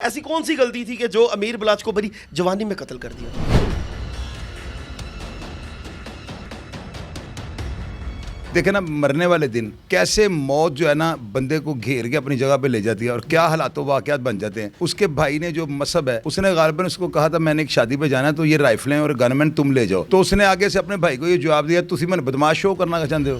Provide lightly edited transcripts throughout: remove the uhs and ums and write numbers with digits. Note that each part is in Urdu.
ایسی کون سی غلطی تھی کہ جو امیر بلاچ کو بڑی جوانی میں قتل کر دیا؟ دیکھیں نا، مرنے والے دن کیسے موت جو ہے نا بندے کو گھیر کے اپنی جگہ پہ لے جاتی ہے اور کیا حالات و واقعات بن جاتے ہیں. اس کے بھائی نے جو مصب ہے، اس نے غالباً اس کو کہا تھا میں نے ایک شادی پہ جانا ہے تو یہ رائفلیں اور گن مین تم لے جاؤ. تو اس نے آگے سے اپنے بھائی کو یہ جواب دیا تسی میں بدماش شو کرنا چاہتے ہو.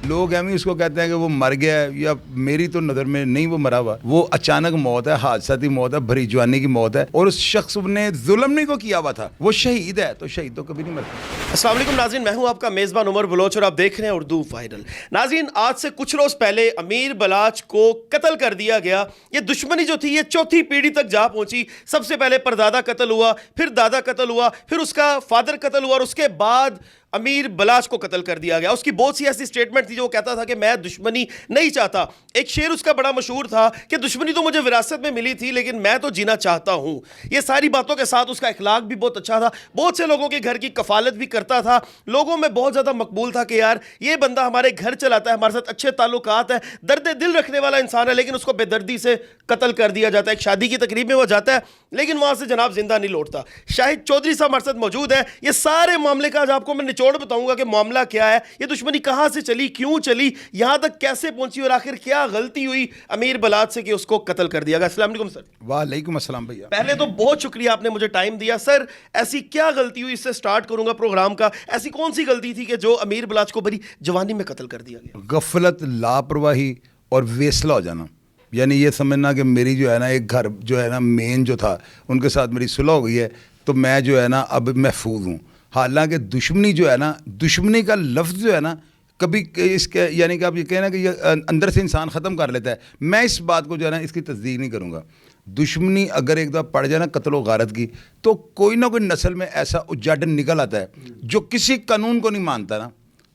لوگ ایویں اس کو کہتے ہیں کہ وہ مر گیا ہے، یا میری تو نظر میں نہیں وہ مرا ہوا. وہ اچانک موت ہے، حادثاتی موت ہے، بھری جوانی کی موت ہے، اور اس شخص نے ظلم نہیں کو کیا ہوا تھا. وہ شہید ہے تو شہید تو کبھی نہیں مرتا. السلام علیکم ناظرین، میں ہوں آپ کا میزبان عمر بلوچ اور آپ دیکھ رہے ہیں اردو وائرل. ناظرین، آج سے کچھ روز پہلے امیر بلاچ کو قتل کر دیا گیا. یہ دشمنی جو تھی یہ چوتھی پیڑھی تک جا پہنچی. سب سے پہلے پردادا قتل ہوا، پھر دادا قتل ہوا، پھر اس کا فادر قتل ہوا، اور اس کے بعد امیر بلاچ کو قتل کر دیا گیا. اس کی بہت سی ایسی سٹیٹمنٹ تھی جو وہ کہتا تھا کہ میں دشمنی نہیں چاہتا. ایک شعر اس کا بڑا مشہور تھا کہ دشمنی تو مجھے وراثت میں ملی تھی لیکن میں تو جینا چاہتا ہوں. یہ ساری باتوں کے ساتھ اس کا اخلاق بھی بہت اچھا تھا. بہت سے لوگوں کے گھر کی کفالت بھی کرتا تھا. لوگوں میں بہت زیادہ مقبول تھا کہ یار یہ بندہ ہمارے گھر چلاتا ہے، ہمارے ساتھ اچھے تعلقات ہیں، درد دل رکھنے والا انسان ہے، لیکن اس کو بے دردی سے قتل کر دیا جاتا ہے. ایک شادی کی تقریب میں وہ جاتا ہے لیکن وہاں سے جناب زندہ نہیں لوٹتا. شاہد چودھری صاحب ہمارے ساتھ موجود ہیں. یہ سارے معاملے کا آج آپ کو میں نچوڑ بتاؤں گا کہ معاملہ کیا ہے، یہ دشمنی کہاں سے چلی، کیوں چلی، یہاں تک کیسے پہنچی، اور آخر کیا غلطی ہوئی امیر بلاچ سے کہ اس کو قتل کر دیا گیا. السلام علیکم سر. وعلیکم السلام بھیا. پہلے تو بہت شکریہ آپ نے مجھے ٹائم دیا. سر ایسی کیا غلطی ہوئی، اس سے سٹارٹ کروں گا پروگرام کا. ایسی کون سی غلطی تھی کہ جو امیر بلاچ کو بڑی جوانی میں قتل کر دیا گیا؟ غفلت، لاپرواہی اور ویسلا ہو جانا. یعنی یہ سمجھنا کہ میری جو ہے نا ایک گھر جو ہے نا مین جو تھا ان کے ساتھ میری صلح ہو گئی ہے تو میں جو ہے نا اب محفوظ ہوں. حالانکہ دشمنی جو ہے نا، دشمنی کا لفظ جو ہے نا کبھی اس کے یعنی کہ آپ یہ کہنا کہ یہ اندر سے انسان ختم کر لیتا ہے. میں اس بات کو جو ہے نا اس کی تصدیق نہیں کروں گا. دشمنی اگر ایک دفعہ پڑ جائے نا قتل و غارت کی تو کوئی نہ کوئی نسل میں ایسا اجاڈن نکل آتا ہے جو کسی قانون کو نہیں مانتا نا،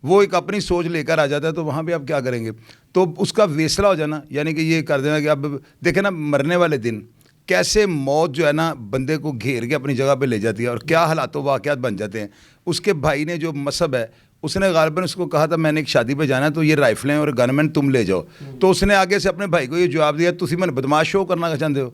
وہ ایک اپنی سوچ لے کر آ جاتا ہے. تو وہاں پہ آپ کیا کریں گے؟ تو اس کا ویسلا ہو جانا، یعنی کہ یہ کر دینا کہ اب دیکھیں نا، مرنے والے دن کیسے موت جو ہے نا بندے کو گھیر کے اپنی جگہ پہ لے جاتی ہے اور کیا حالات و واقعات بن جاتے ہیں. اس کے بھائی نے جو مصب ہے، اس نے غالباً اس کو کہا تھا میں نے ایک شادی پہ جانا ہے تو یہ رائفلیں اور گن مین تم لے جاؤ. تو اس نے آگے سے اپنے بھائی کو یہ جواب دیا تسی میں بدماش شو کرنا چاہتے ہو.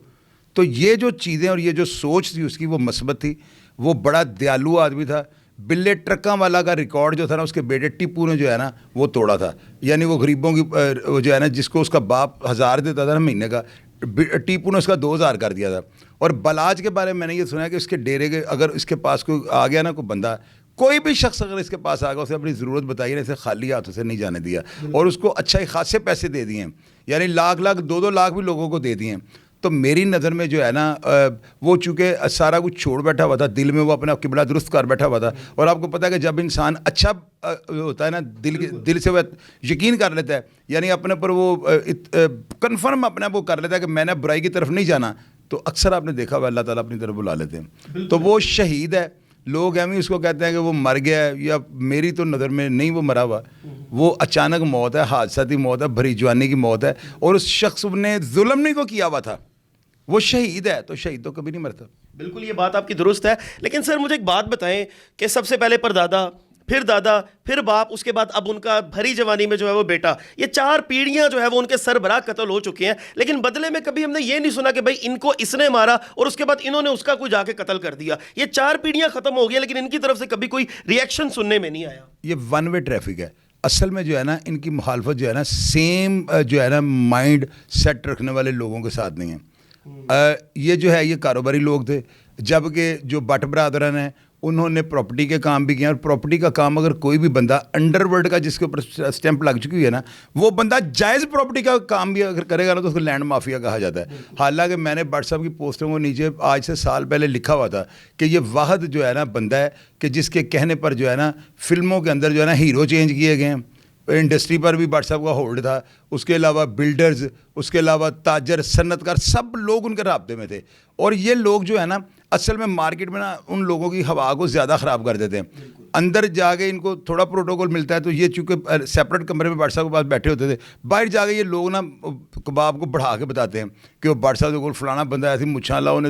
تو یہ جو چیزیں اور یہ جو سوچ تھی اس کی، وہ مثبت تھی. وہ بڑا دیالو آدمی تھا. بلے ٹرکاں والا کا ریکارڈ جو تھا نا اس کے بیٹے ٹیپو نے جو ہے نا وہ توڑا تھا. یعنی وہ غریبوں کی جو ہے نا، جس کو اس کا باپ 1000 دیتا تھا نا مہینے کا، ٹیپو نے اس کا 2000 کر دیا تھا. اور بلاچ کے بارے میں میں نے یہ سنا کہ اس کے ڈیرے کے اگر اس کے پاس کوئی آ گیا نا، کوئی بندہ، کوئی بھی شخص اگر اس کے پاس آ گیا، اسے اپنی ضرورت بتائی نا، اسے خالی ہاتھوں سے نہیں جانے دیا. اور اس کو اچھا ہی خاصے پیسے دے دیے ہیں، یعنی لاکھ 2 لاکھ بھی لوگوں کو دے دیے ہیں. تو میری نظر میں جو ہے نا وہ چونکہ سارا کچھ چھوڑ بیٹھا ہوا تھا، دل میں وہ اپنا قبلہ درست کر بیٹھا ہوا تھا. اور آپ کو پتہ ہے کہ جب انسان اچھا ہوتا ہے نا، دل سے وہ یقین کر لیتا ہے، یعنی اپنے پر وہ کنفرم اپنا وہ کر لیتا ہے کہ میں نے برائی کی طرف نہیں جانا، تو اکثر آپ نے دیکھا ہوا اللہ تعالیٰ اپنی طرف بلا لیتے ہیں. تو وہ شہید ہے. لوگ ایویں اس کو کہتے ہیں کہ وہ مر گیا ہے، یا میری تو نظر میں نہیں وہ مرا ہوا. وہ اچانک موت ہے، حادثاتی موت ہے، بھری جوانی کی موت ہے، اور اس شخص نے ظلم نہیں کو کیا ہوا تھا. وہ شہید ہے تو شہید تو کبھی نہیں مرتا. بالکل یہ بات آپ کی درست ہے. لیکن سر مجھے ایک بات بتائیں کہ سب سے پہلے پردادا، پھر دادا، پھر باپ، اس کے بعد اب ان کا بھری جوانی میں جو ہے وہ بیٹا، یہ 4 پیڑھیاں جو ہے وہ ان کے سربراہ قتل ہو چکے ہیں. لیکن بدلے میں کبھی ہم نے یہ نہیں سنا کہ بھائی ان کو اس نے مارا اور اس کے بعد انہوں نے اس کا کوئی جا کے قتل کر دیا. یہ 4 پیڑھیاں ختم ہو گئی لیکن ان کی طرف سے کبھی کوئی ری ایکشن سننے میں نہیں آیا. یہ ون وے ٹریفک ہے. اصل میں جو ہے نا ان کی مخالفت جو ہے نا سیم جو ہے نا مائنڈ سیٹ رکھنے والے لوگوں کے ساتھ نہیں ہے. یہ جو ہے یہ کاروباری لوگ تھے، جبکہ جو بٹ برادران ہیں انہوں نے پراپرٹی کے کام بھی کیا. اور پراپرٹی کا کام اگر کوئی بھی بندہ انڈر ورلڈ کا جس کے اوپر اسٹیمپ لگ چکی ہے نا، وہ بندہ جائز پراپرٹی کا کام بھی اگر کرے گا نا تو اس کو لینڈ مافیا کہا جاتا ہے. حالانکہ میں نے بٹ صاحب کی پوسٹوں کو نیچے آج سے سال پہلے لکھا ہوا تھا کہ یہ واحد جو ہے نا بندہ ہے کہ جس کے کہنے پر جو ہے نا فلموں کے اندر جو ہے نا ہیرو چینج کیے گئے ہیں. انڈسٹری پر بھی بٹ صاحب کا ہولڈ تھا. اس کے علاوہ بلڈرز، اس کے علاوہ تاجر، صنعت کار، سب لوگ ان کے رابطے میں تھے. اور یہ لوگ جو ہے نا اصل میں مارکیٹ میں نا ان لوگوں کی ہوا کو زیادہ خراب کر دیتے ہیں. اندر جا کے ان کو تھوڑا پروٹوکول ملتا ہے تو یہ چونکہ سیپریٹ کمرے میں بٹ صاحب کے پاس بیٹھے ہوتے تھے، باہر جا کے یہ لوگ نا کباب کو بڑھا کے بتاتے ہیں کہ وہ بٹ صاحب کو فلانا بندہ ایسی مچھاں لاؤ نے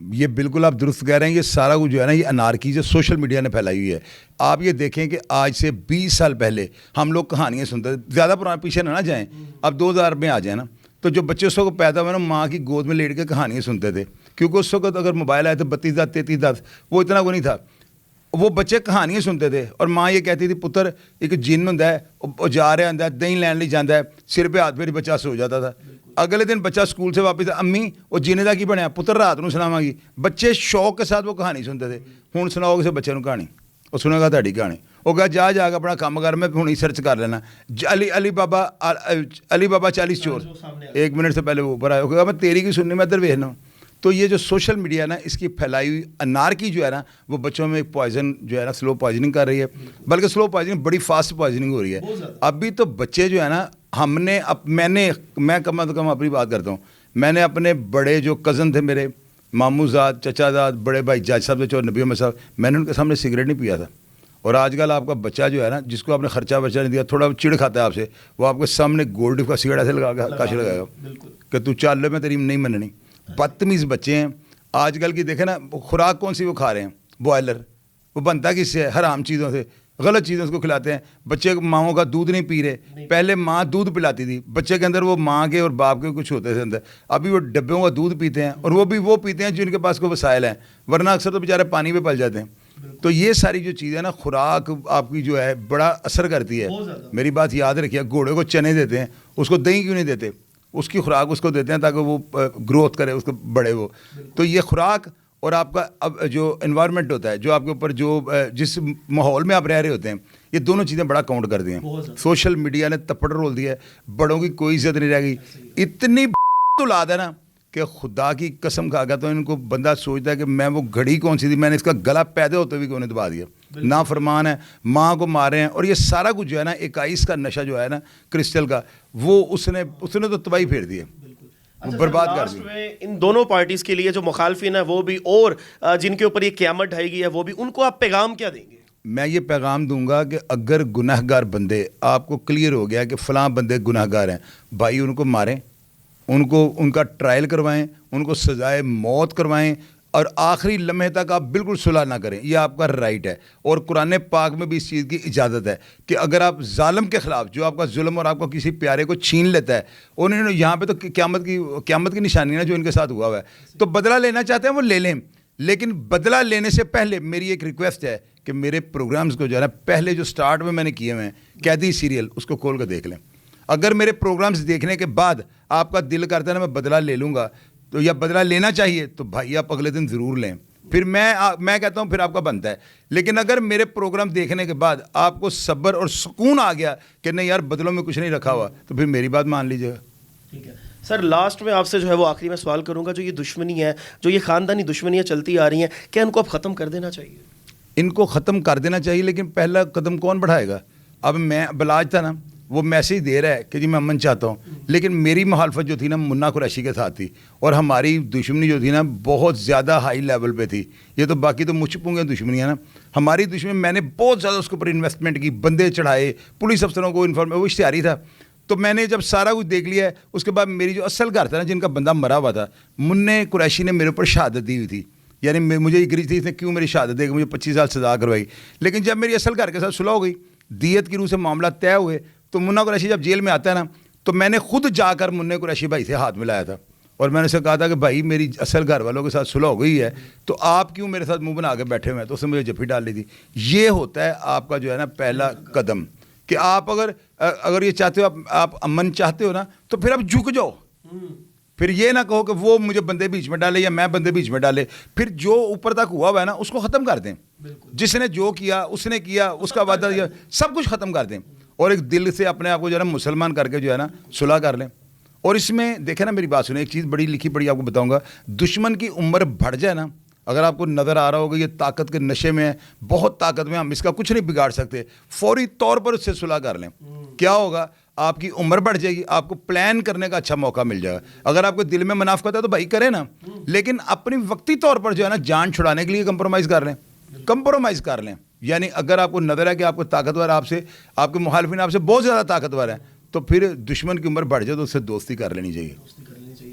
یہ بالکل آپ درست کہہ رہے ہیں. یہ سارا کچھ جو ہے نا یہ انارکی جو سوشل میڈیا نے پھیلائی ہوئی ہے. آپ یہ دیکھیں کہ آج سے 20 سال پہلے ہم لوگ کہانیاں سنتے تھے, زیادہ پرانے پیچھے نہ جائیں, اب 2000 میں آ جائیں نا, تو جو بچے اس وقت پیدا ہوئے نا ماں کی گود میں لیٹ کے کہانیاں سنتے تھے, کیونکہ اس وقت اگر موبائل آئے تو 32 33 وہ اتنا وہ نہیں تھا. وہ بچے کہانیاں سنتے تھے اور ماں یہ کہتی تھی پتر ایک جن ہوں وہ جا رہا آتا ہے دہی لین لی جانا ہے, سر پہ ہاتھ پھر بچہ سو جاتا تھا. اگلے دن بچہ اسکول سے واپس امی وہ جینے کا کی بنیا پتر رات کو سناواں گی. بچے شوق کے ساتھ وہ کہانی سنتے تھے. ہوں سناؤ کسی بچے کو کہانی, وہ سنے گا تاری کہانی, وہ کہا جا کے اپنا کام کر, میں ہوں سرچ کر لینا علی بابا 40 چور. 1 منٹ سے پہلے وہ اوپر آیا, وہ کہا میں تیری کی سننی میں ادھر ویکھنا ہوں. تو یہ جو سوشل میڈیا ہے نا اس کی پھیلائی ہوئی انارکی جو ہے نا وہ بچوں میں ایک پوائزن جو ہے نا سلو پوائزننگ کر رہی ہے, بلکہ سلو پوائزننگ بڑی فاسٹ پوائزننگ ہو رہی ہے. ابھی تو بچے جو ہے نا میں کم از کم اپنی بات کرتا ہوں, میں نے اپنے بڑے جو کزن تھے میرے ماموں زاد چچا زاد بڑے بھائی جاج صاحب جو نبی محمد صاحب, میں نے ان کے سامنے سگریٹ نہیں پیا تھا. اور آج کل آپ کا بچہ جو ہے نا جس کو آپ نے خرچہ نہیں دیا, تھوڑا چڑ کھاتا ہے آپ سے, وہ آپ کے سامنے گولڈ کا سگریٹ ایسے لگا کے کاش لگائے گا کہ تو چل میں تیری نہیں مننی. بدتمیز بچے ہیں آج کل کی. دیکھیں نا خوراک کون سی وہ کھا رہے ہیں, بوائلر, وہ بنتا کس سے ہے, حرام چیزوں سے, غلط چیزیں اس کو کھلاتے ہیں. بچے ماؤں کا دودھ نہیں پی رہے, پہلے ماں دودھ پلاتی تھی بچے کے اندر, وہ ماں کے اور باپ کے کچھ ہوتے تھے اندر. ابھی وہ ڈبوں کا دودھ پیتے ہیں, اور وہ بھی وہ پیتے ہیں جن کے پاس کوئی وسائل ہیں, ورنہ اکثر تو بیچارے پانی پہ پل جاتے ہیں. تو یہ ساری جو چیزیں نا خوراک آپ کی جو ہے بڑا اثر کرتی ہے. میری بات یاد رکھیے, گھوڑے کو چنے دیتے ہیں, اس کو دہی کیوں نہیں دیتے, اس کی خوراک اس کو دیتے ہیں تاکہ وہ گروتھ کرے, اس کو بڑھے وہ. تو یہ خوراک اور آپ کا اب جو انوائرمنٹ ہوتا ہے, جو آپ کے اوپر جو جس ماحول میں آپ رہ رہے ہوتے ہیں, یہ دونوں چیزیں بڑا کاؤنٹ کرتی ہیں. سوشل میڈیا نے تپڑ رول دیا ہے, بڑوں کی کوئی عزت نہیں رہ گئی. اتنی اولاد ہے نا کہ خدا کی قسم کھا گیا تو ان کو بندہ سوچتا ہے کہ میں وہ گھڑی کون سی تھی, میں نے اس کا گلا پیدا ہوتے ہوئے کیوں نہیں دبا دیا. نافرمان ہے, ماں کو مارے ہیں, اور یہ سارا کچھ جو ہے نا 21 کا نشہ جو ہے نا کرسٹل کا, وہ اس نے تو تباہی پھیر دی ہے, برباد کر دی. ان دونوں پارٹیز کے لیے جو مخالفین ہیں وہ بھی اور جن کے اوپر یہ قیامت ڈھائی گئی ہے وہ بھی, ان کو آپ پیغام کیا دیں گے؟ میں یہ پیغام دوں گا کہ اگر گناہ گار بندے آپ کو کلیئر ہو گیا کہ فلاں بندے گناہ گار ہیں, بھائی ان کو ماریں, ان کا ٹرائل کروائیں, ان کو سزائے موت کروائیں, اور آخری لمحے تک آپ بالکل صلح نہ کریں, یہ آپ کا رائٹ ہے. اور قرآن پاک میں بھی اس چیز کی اجازت ہے کہ اگر آپ ظالم کے خلاف, جو آپ کا ظلم اور آپ کو کسی پیارے کو چھین لیتا ہے, انہوں نے یہاں پہ تو قیامت کی نشانی ہے جو ان کے ساتھ ہوا ہے, تو بدلہ لینا چاہتے ہیں وہ لے لیں. لیکن بدلہ لینے سے پہلے میری ایک ریکویسٹ ہے کہ میرے پروگرامز کو جو ہے نا پہلے جو سٹارٹ میں نے کیے ہوئے ہیں قیدی سیریل, اس کو کھول کر دیکھ لیں. اگر میرے پروگرامز دیکھنے کے بعد آپ کا دل کرتا ہے نا میں بدلہ لے لوں گا, تو یا بدلہ لینا چاہیے, تو بھائی آپ اگلے دن ضرور لیں. پھر میں کہتا ہوں پھر آپ کا بنتا ہے. لیکن اگر میرے پروگرام دیکھنے کے بعد آپ کو صبر اور سکون آ گیا کہ نہیں یار بدلوں میں کچھ نہیں رکھا ہوا, تو پھر میری بات مان لیجیے گا. ٹھیک ہے سر, لاسٹ میں آپ سے جو ہے وہ آخری میں سوال کروں گا, جو یہ دشمنی ہے, جو یہ خاندانی دشمنیاں چلتی آ رہی ہیں, کیا ان کو اب ختم کر دینا چاہیے؟ ان کو ختم کر دینا چاہیے, لیکن پہلا قدم کون بڑھائے گا؟ اب میں بلاج تھا نا, وہ میسیج دے رہا ہے کہ جی میں امن چاہتا ہوں, لیکن میری مخالفت جو تھی نا منا قریشی کے ساتھ تھی, اور ہماری دشمنی جو تھی نا بہت زیادہ ہائی لیول پہ تھی. یہ تو باقی تو مجھ پونگے دشمنی ہے نا, ہماری دشمنی میں نے بہت زیادہ اس کے اوپر انویسٹمنٹ کی, بندے چڑھائے, پولیس افسروں کو وہ اشتہاری تھا. تو میں نے جب سارا کچھ دیکھ لیا ہے, اس کے بعد میری جو اصل گھر تھا نا جن کا بندہ مرا ہوا تھا, منع قریشی نے میرے اوپر شہادت دی ہوئی تھی. یعنی مجھے یہ گری تھی اس نے کیوں میری شہادت دے گا, مجھے 25 سال سزا کروائی. لیکن جب میری اصل گھر کے ساتھ صلح ہو گئی, دیت کی روح سے معاملہ طے ہوئے, تو منع قریشی جب جیل میں آتا ہے نا, تو میں نے خود جا کر منع قریشی بھائی سے ہاتھ ملایا تھا, اور میں نے اسے کہا تھا کہ بھائی میری اصل گھر والوں کے ساتھ صلح ہو گئی ہے, تو آپ کیوں میرے ساتھ منہ بنا کے بیٹھے ہوئے ہیں. تو اس نے مجھے جفی ڈال لی تھی. یہ ہوتا ہے آپ کا جو ہے نا پہلا قدم, کہ آپ اگر یہ چاہتے ہو آپ امن چاہتے ہو نا, تو پھر آپ جھک جاؤ. پھر یہ نہ کہو کہ وہ مجھے بندے بیچ میں ڈالے یا میں بندے بیچ میں ڈالے. پھر جو اوپر تک ہوا ہے نا اس کو ختم کر دیں. جس نے جو کیا اس نے کیا, اس کا وعدہ دیا, سب کچھ ختم کر دیں, اور ایک دل سے اپنے آپ کو جو ہے نا مسلمان کر کے جو ہے نا صلح کر لیں. اور اس میں دیکھیں نا میری بات سنیں, ایک چیز بڑی لکھی پڑی آپ کو بتاؤں گا. دشمن کی عمر بڑھ جائے نا, اگر آپ کو نظر آ رہا ہوگا یہ طاقت کے نشے میں ہے, بہت طاقت میں, ہم اس کا کچھ نہیں بگاڑ سکتے, فوری طور پر اس سے صلح کر لیں. کیا ہوگا, آپ کی عمر بڑھ جائے گی, آپ کو پلان کرنے کا اچھا موقع مل جائے گا. اگر آپ کو دل میں منافقت ہے تو بھائی کریں نا, لیکن اپنی وقتی طور پر جو ہے نا جان چھڑانے کے لیے کمپرومائز کر لیں. یعنی اگر آپ کو نظر ہے کہ آپ کو طاقتور, آپ کے مخالفین آپ سے بہت زیادہ طاقتور ہیں, تو پھر دشمن کی عمر بڑھ جائے تو اس سے دوستی کر لینی چاہیے.